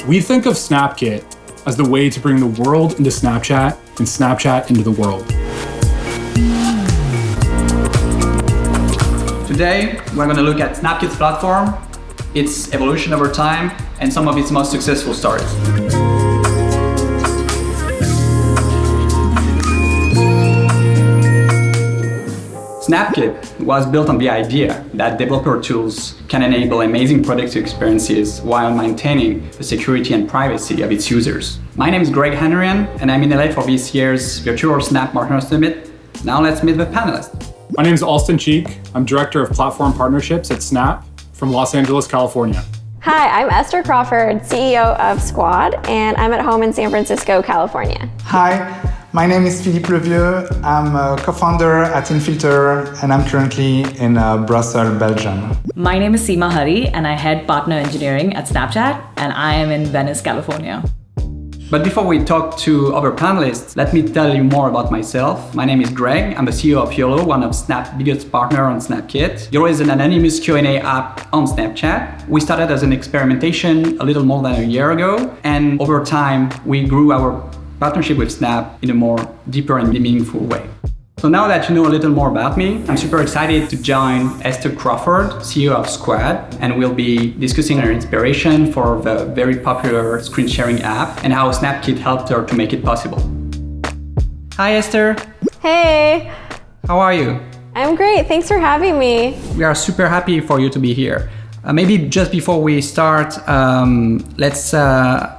We think of SnapKit as the way to bring the world into Snapchat and Snapchat into the world. Today, we're going to look at SnapKit's platform, its evolution over time, and some of its most successful stories. SnapKit was built on the idea that developer tools can enable amazing product experiences while maintaining the security and privacy of its users. My name is Greg Henrion, and I'm in LA for this year's Virtual Snap Partner Summit. Now let's meet the panelists. My name is Alston. I'm Director of Platform Partnerships at Snap from Los Angeles, California. Hi, I'm Esther Crawford, CEO of Squad, and I'm at home in San Francisco, California. Hi. My name is Philippe Levieux. I'm a co-founder at Infltr, and I'm currently in Brussels, Belgium. My name is Seema and I head partner engineering at Snapchat, and I am in Venice, California. But before we talk to other panelists, let me tell you more about myself. My name is Greg. I'm the CEO of YOLO, one of Snap's biggest partner on SnapKit. YOLO is an anonymous Q&A app on Snapchat. We started as an experimentation a little more than a year ago, and over time, we grew our partnership with Snap in a more deeper and meaningful way. So now that you know a little more about me, I'm super excited to join Esther Crawford, CEO of Squad, and we'll be discussing her inspiration for the very popular screen sharing app and how SnapKit helped her to make it possible. Hi Esther. Hey. How are you? I'm great, thanks for having me. We are super happy for you to be here. Maybe just before we start, I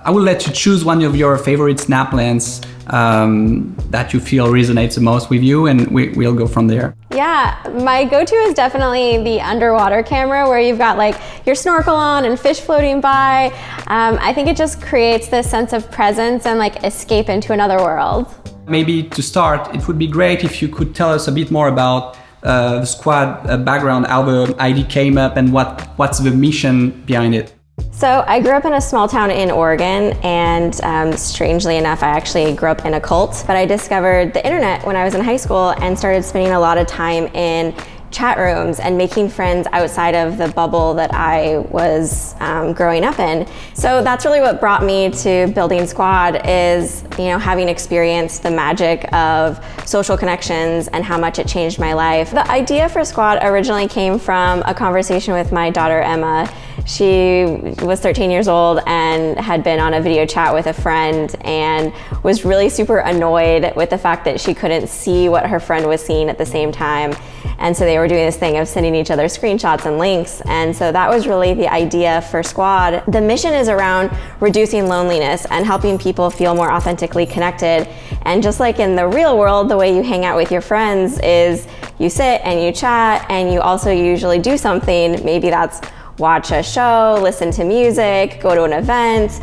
will let you choose one of your favorite Snap lens that you feel resonates the most with you, and we'll go from there. Yeah, my go-to is definitely the underwater camera where you've got like your snorkel on and fish floating by. I think it just creates this sense of presence and like escape into another world. Maybe to start, it would be great if you could tell us a bit more about the Squad background, how the idea came up, and what's the mission behind it. So I grew up in a small town in Oregon, and strangely enough, I actually grew up in a cult. But I discovered the internet when I was in high school and started spending a lot of time in chat rooms and making friends outside of the bubble that I was growing up in. So that's really what brought me to building Squad, is having experienced the magic of social connections and how much it changed my life. The idea for Squad originally came from a conversation with my daughter Emma. She was 13 years old and had been on a video chat with a friend and was really super annoyed with the fact that she couldn't see what her friend was seeing at the same time. And so they were doing this thing of sending each other screenshots and links. And so that was really the idea for Squad. The mission is around reducing loneliness and helping people feel more authentically connected. And just like in the real world, the way you hang out with your friends is you sit and you chat, and you also usually do something. Maybe that's watch a show, listen to music, go to an event.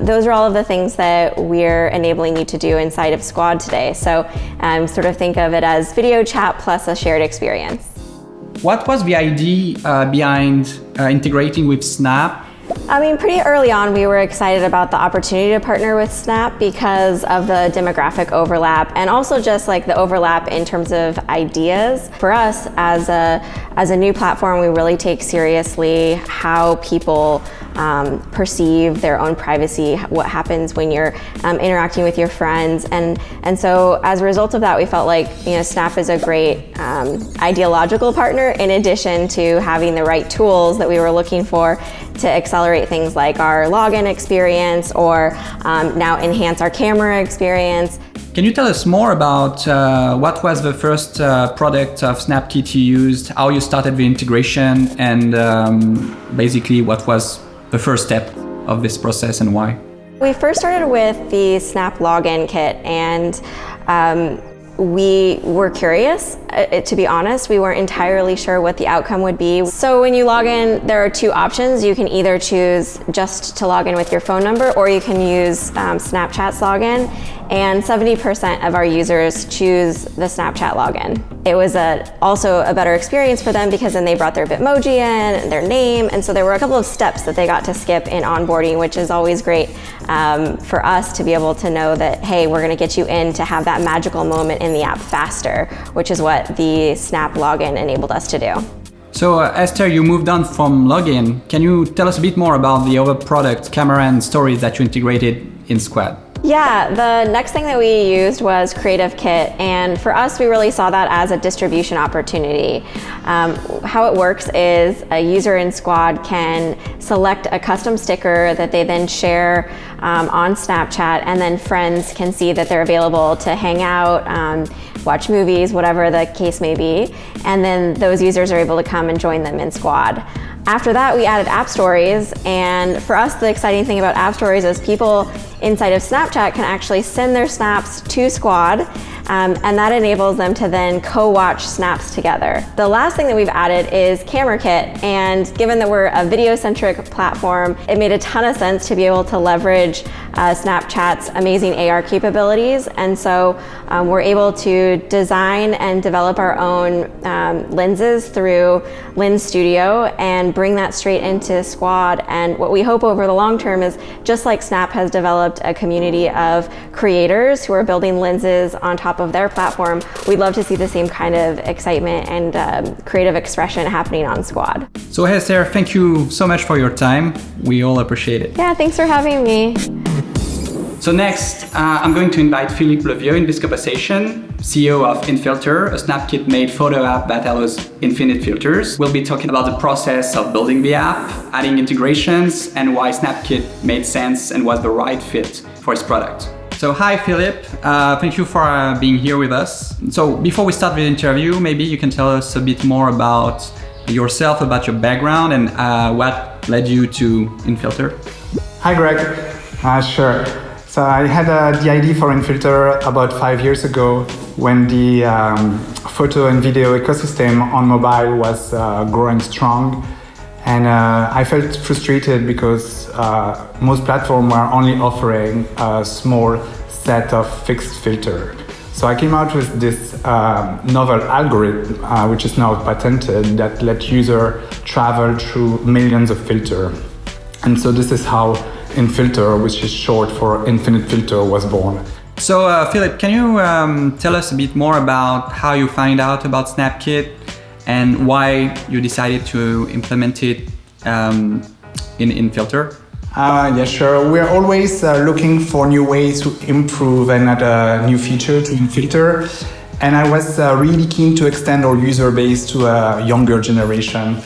Those are all of the things that we're enabling you to do inside of Squad today. So sort of think of it as video chat plus a shared experience. What was the idea behind integrating with Snap? Pretty early on, we were excited about the opportunity to partner with Snap because of the demographic overlap, and also just like the overlap in terms of ideas. For us, as a new platform, we really take seriously how people perceive their own privacy, what happens when you're interacting with your friends. And so as a result of that, we felt like Snap is a great ideological partner, in addition to having the right tools that we were looking for to accelerate things like our login experience, or now enhance our camera experience. Can you tell us more about what was the first product of SnapKit you used, how you started the integration, and basically what was the first step of this process and why? We first started with the Snap login kit, and we were curious. To be honest, we weren't entirely sure what the outcome would be. So when you log in, there are two options. You can either choose just to log in with your phone number, or you can use Snapchat's login. And 70% of our users choose the Snapchat login. It was also a better experience for them because then they brought their Bitmoji in, and their name, and so there were a couple of steps that they got to skip in onboarding, which is always great for us to be able to know that, hey, we're gonna get you in to have that magical moment in the app faster, which is what the Snap login enabled us to do. So Esther, you moved on from login. Can you tell us a bit more about the other product, camera and stories that you integrated in Squad? Yeah, the next thing that we used was Creative Kit, and for us, we really saw that as a distribution opportunity. How it works is a user in Squad can select a custom sticker that they then share on Snapchat, and then friends can see that they're available to hang out, watch movies, whatever the case may be, and then those users are able to come and join them in Squad. After that, we added app stories, and for us, the exciting thing about app stories is people inside of Snapchat can actually send their snaps to Squad, and that enables them to then co-watch snaps together. The last thing that we've added is Camera Kit, and given that we're a video-centric platform, it made a ton of sense to be able to leverage Snapchat's amazing AR capabilities, and so we're able to design and develop our own lenses through Lens Studio and bring that straight into Squad. And what we hope over the long term is, just like Snap has developed a community of creators who are building lenses on top of their platform, we'd love to see the same kind of excitement and creative expression happening on Squad. So Esther, thank you so much for your time. We all appreciate it. Yeah, thanks for having me. So next, I'm going to invite Philippe Levieux in this conversation, CEO of Infltr, a SnapKit-made photo app that allows infinite filters. We'll be talking about the process of building the app, adding integrations, and why SnapKit made sense and was the right fit for its product. So hi, Philippe. Thank you for being here with us. So before we start the interview, maybe you can tell us a bit more about yourself, about your background, and what led you to Infltr. Hi, Greg. Sure. So I had the idea for Infltr about 5 years ago when the photo and video ecosystem on mobile was growing strong. And I felt frustrated because most platforms were only offering a small set of fixed filters. So I came out with this novel algorithm, which is now patented, that let users travel through millions of filters. And so this is how Infltr, which is short for Infinite Filter, was born. So Philippe, can you tell us a bit more about how you find out about SnapKit and why you decided to implement it in Infltr? Yeah, sure. We're always looking for new ways to improve and add a new feature to Infltr. And I was really keen to extend our user base to a younger generation.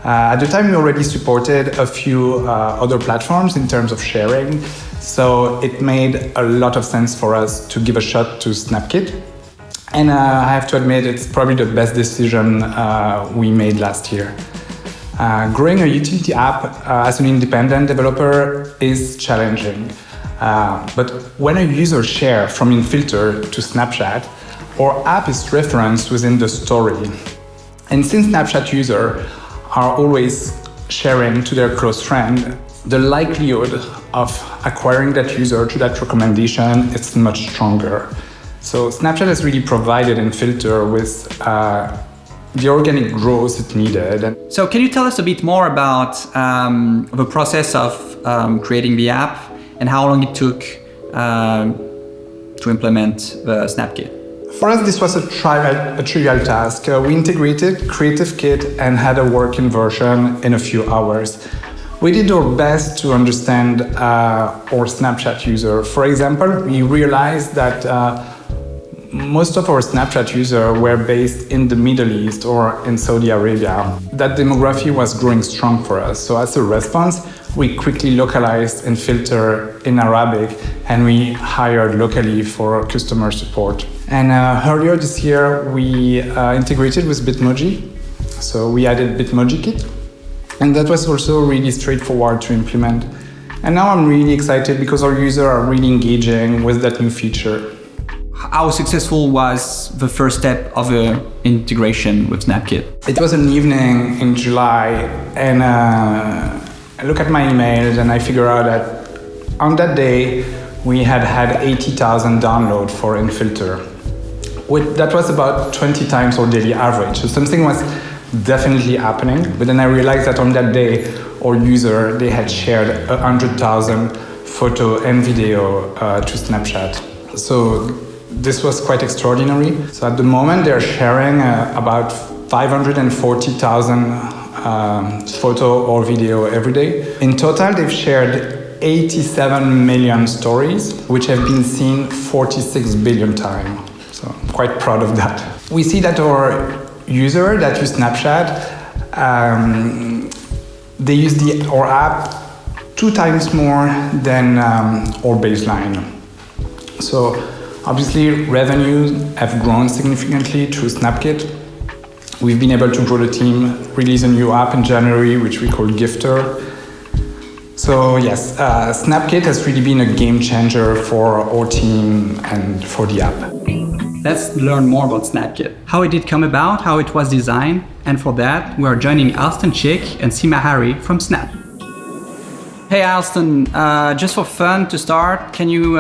At the time, we already supported a few other platforms in terms of sharing. So it made a lot of sense for us to give a shot to SnapKit. And I have to admit, it's probably the best decision we made last year. Growing a utility app as an independent developer is challenging. But when a user shares from Infltr to Snapchat, our app is referenced within the story. And since Snapchat users are always sharing to their close friend, the likelihood of acquiring that user to that recommendation is much stronger. So Snapchat has really provided Infltr with the organic growth it needed. So can you tell us a bit more about the process of creating the app and how long it took to implement the SnapKit? For us, this was a trivial task. We integrated Creative Kit and had a working version in a few hours. We did our best to understand our Snapchat user. For example, we realized that most of our Snapchat users were based in the Middle East or in Saudi Arabia. That demography was growing strong for us. So as a response, we quickly localized Infltr in Arabic and we hired locally for customer support. And earlier this year, we integrated with Bitmoji. So we added Bitmoji Kit. And that was also really straightforward to implement. And now I'm really excited because our users are really engaging with that new feature. How successful was the first step of the integration with SnapKit? It was an evening in July, and I look at my emails and I figure out that on that day we had 80,000 downloads for Infltr. That was about 20 times our daily average. So something was definitely happening. But then I realized that on that day, our user, they had shared 100,000 photo and video to Snapchat. So this was quite extraordinary. So at the moment, they're sharing about 540,000 photo or video every day. In total, they've shared 87 million stories, which have been seen 46 billion times. So I'm quite proud of that. We see that our users that use Snapchat, they use our app 2 times more than our baseline. So obviously revenues have grown significantly through SnapKit. We've been able to grow the team, release a new app in January, which we call Gifter. So yes, SnapKit has really been a game changer for our team and for the app. Let's learn more about SnapKit, how it did come about, how it was designed, and for that, we are joining Alston and Seema from Snap. Hey Alston, just for fun to start, can you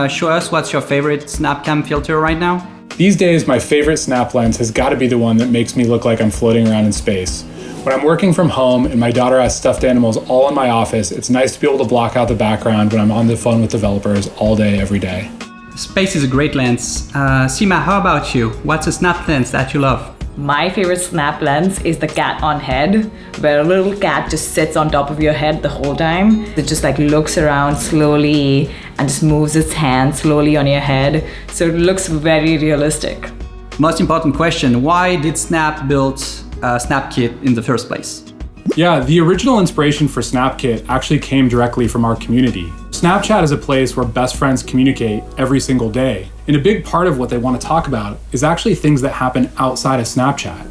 show us what's your favorite SnapCam filter right now? These days, my favorite Snap lens has got to be the one that makes me look like I'm floating around in space. When I'm working from home and my daughter has stuffed animals all in my office, it's nice to be able to block out the background when I'm on the phone with developers all day, every day. Space is a great lens. Seema, how about you? What's a Snap lens that you love? My favorite Snap lens is the cat on head, where a little cat just sits on top of your head the whole time. It just like looks around slowly and just moves its hand slowly on your head. So it looks very realistic. Most important question, why did Snap build SnapKit in the first place? Yeah, the original inspiration for SnapKit actually came directly from our community. Snapchat is a place where best friends communicate every single day. And a big part of what they want to talk about is actually things that happen outside of Snapchat,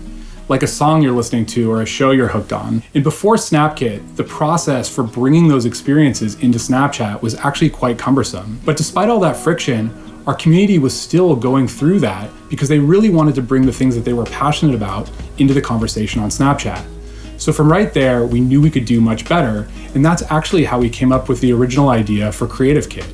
like a song you're listening to or a show you're hooked on. And before SnapKit, the process for bringing those experiences into Snapchat was actually quite cumbersome. But despite all that friction, our community was still going through that because they really wanted to bring the things that they were passionate about into the conversation on Snapchat. So from right there, we knew we could do much better, and that's actually how we came up with the original idea for CreativeKit.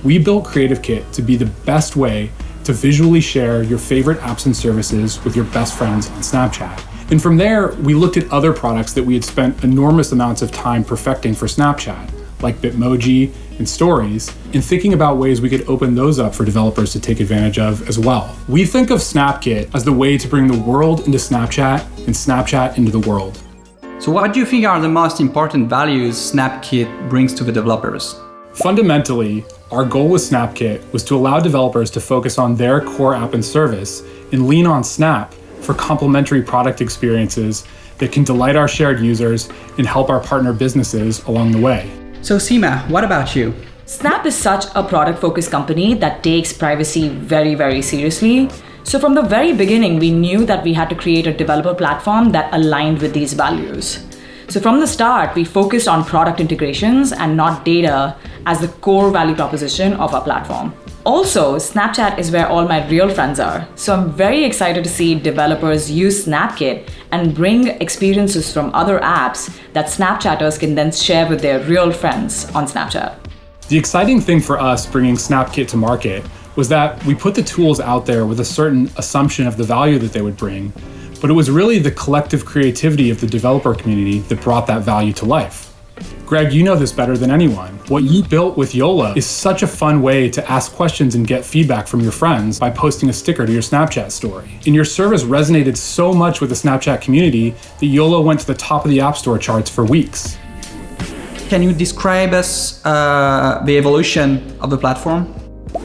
We built CreativeKit to be the best way to visually share your favorite apps and services with your best friends on Snapchat. And from there, we looked at other products that we had spent enormous amounts of time perfecting for Snapchat, like Bitmoji and Stories, and thinking about ways we could open those up for developers to take advantage of as well. We think of SnapKit as the way to bring the world into Snapchat and Snapchat into the world. So what do you think are the most important values SnapKit brings to the developers? Fundamentally, our goal with SnapKit was to allow developers to focus on their core app and service and lean on Snap for complementary product experiences that can delight our shared users and help our partner businesses along the way. So Seema, what about you? Snap is such a product-focused company that takes privacy very, very seriously. So from the very beginning, we knew that we had to create a developer platform that aligned with these values. So from the start, we focused on product integrations and not data as the core value proposition of our platform. Also, Snapchat is where all my real friends are. So I'm very excited to see developers use SnapKit and bring experiences from other apps that Snapchatters can then share with their real friends on Snapchat. The exciting thing for us bringing SnapKit to market was that we put the tools out there with a certain assumption of the value that they would bring, but it was really the collective creativity of the developer community that brought that value to life. Greg, you know this better than anyone. What you built with YOLO is such a fun way to ask questions and get feedback from your friends by posting a sticker to your Snapchat story. And your service resonated so much with the Snapchat community that YOLO went to the top of the App Store charts for weeks. Can you describe us the evolution of the platform?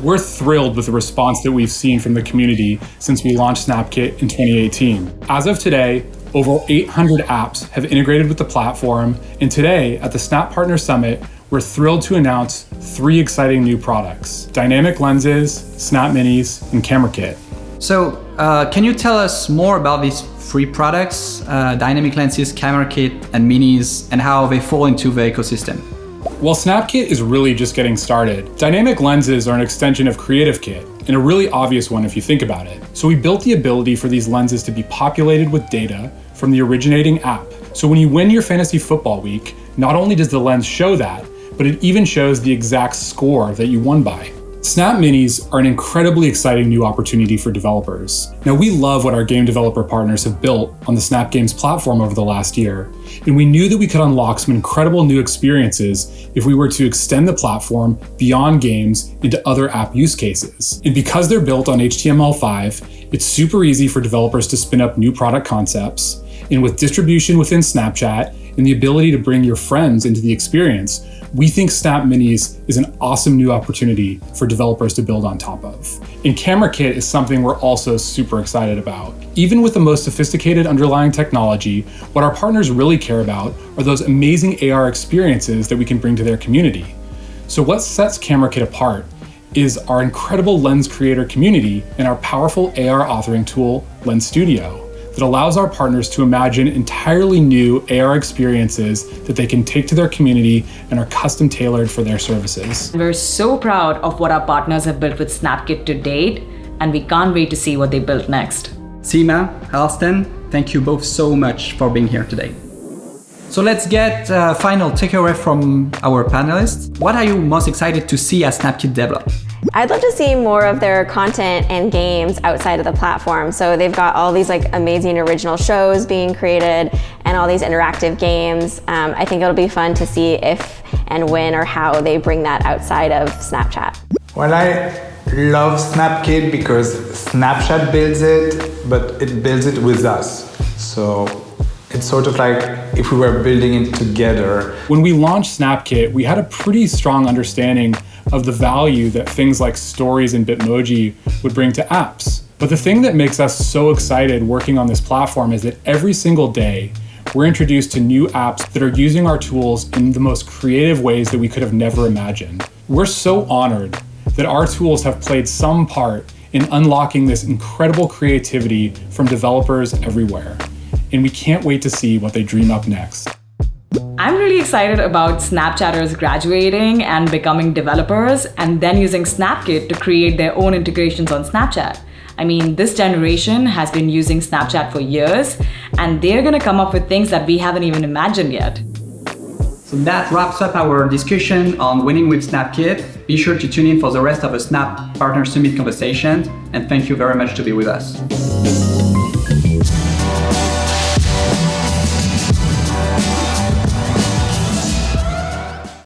We're thrilled with the response that we've seen from the community since we launched SnapKit in 2018. As of today, over 800 apps have integrated with the platform, and today at the Snap Partner Summit, we're thrilled to announce 3 exciting new products: Dynamic Lenses, Snap Minis, and Camera Kit. So can you tell us more about these 3 products, Dynamic Lenses, Camera Kit, and Minis, and how they fall into the ecosystem? While SnapKit is really just getting started, Dynamic Lenses are an extension of CreativeKit, and a really obvious one if you think about it. So we built the ability for these lenses to be populated with data from the originating app. So when you win your fantasy football week, not only does the lens show that, but it even shows the exact score that you won by. Snap Minis are an incredibly exciting new opportunity for developers. Now, we love what our game developer partners have built on the Snap Games platform over the last year, and we knew that we could unlock some incredible new experiences if we were to extend the platform beyond games into other app use cases. And because they're built on HTML5, it's super easy for developers to spin up new product concepts, and with distribution within Snapchat and the ability to bring your friends into the experience, we think Snap Minis is an awesome new opportunity for developers to build on top of. And Camera Kit is something we're also super excited about. Even with the most sophisticated underlying technology, what our partners really care about are those amazing AR experiences that we can bring to their community. So what sets Camera Kit apart is our incredible Lens creator community and our powerful AR authoring tool, Lens Studio, that allows our partners to imagine entirely new AR experiences that they can take to their community and are custom tailored for their services. We're so proud of what our partners have built with SnapKit to date, and we can't wait to see what they build next. Seema, Alston, thank you both so much for being here today. So let's get a final takeaway from our panelists. What are you most excited to see as SnapKit develop? I'd love to see more of their content and games outside of the platform. So they've got all these amazing original shows being created and all these interactive games. I think it'll be fun to see if and when or how they bring that outside of Snapchat. Well, I love SnapKit because Snapchat builds it, but it builds it with us. So it's sort of like if we were building it together. When we launched SnapKit, we had a pretty strong understanding of the value that things like stories and Bitmoji would bring to apps. But the thing that makes us so excited working on this platform is that every single day, we're introduced to new apps that are using our tools in the most creative ways that we could have never imagined. We're so honored that our tools have played some part in unlocking this incredible creativity from developers everywhere. And we can't wait to see what they dream up next. I'm really excited about Snapchatters graduating and becoming developers and then using SnapKit to create their own integrations on Snapchat. I mean, this generation has been using Snapchat for years, and they're gonna come up with things that we haven't even imagined yet. So that wraps up our discussion on winning with SnapKit. Be sure to tune in for the rest of the Snap Partner Summit conversations, and thank you very much to be with us.